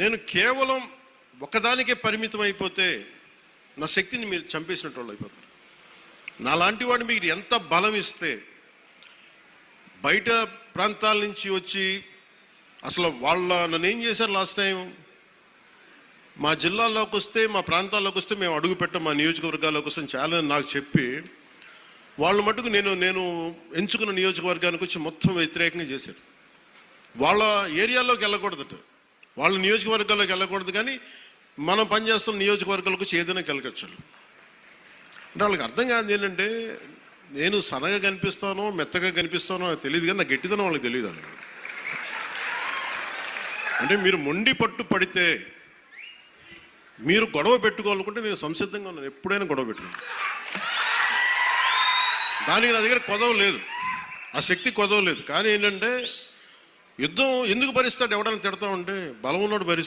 నేను కేవలం ఒకదానికే పరిమితం అయిపోతే నా శక్తిని మీరు చంపేసినట్టు వాళ్ళు అయిపోతారు. నాలాంటి వాడు మీరు ఎంత బలం ఇస్తే బయట ప్రాంతాల నుంచి వచ్చి అసలు నన్ను ఏం చేశారు లాస్ట్ టైం, మా జిల్లాల్లోకి వస్తే మా ప్రాంతాల్లోకి వస్తే మేము అడుగు పెట్టాం, మా నియోజకవర్గాల్లోకి వస్తాం చాలా నాకు చెప్పి వాళ్ళు మటుకు నేను ఎంచుకున్న నియోజకవర్గానికి వచ్చి మొత్తం వ్యతిరేకంగా చేశారు. వాళ్ళ ఏరియాలోకి వెళ్ళకూడదట, వాళ్ళ నియోజకవర్గాల్లోకి వెళ్ళకూడదు, కానీ మనం పనిచేస్తున్న నియోజకవర్గాలకు వచ్చి ఏదైనా కలగచ్చు. అంటే వాళ్ళకి అర్థం కాదు ఏంటంటే నేను సన్నగా కనిపిస్తానో మెత్తగా కనిపిస్తానో అది తెలియదు, కానీ నా గట్టిదనం వాళ్ళకి తెలియదు. అంటే మీరు మొండి పట్టు పడితే మీరు గొడవ పెట్టుకోవాలనుకుంటే నేను సంసిద్ధంగా ఉన్నాను, ఎప్పుడైనా గొడవ పెట్టుకున్నాను. దానికి నా దగ్గర కొదవ లేదు, ఆ శక్తి కొదవ లేదు. కానీ ఏంటంటే యుద్ధం ఎందుకు భరిస్తాడు, ఎవడైనా తిడతా ఉంటే బలం ఉన్నాడు భరిస్తాడు.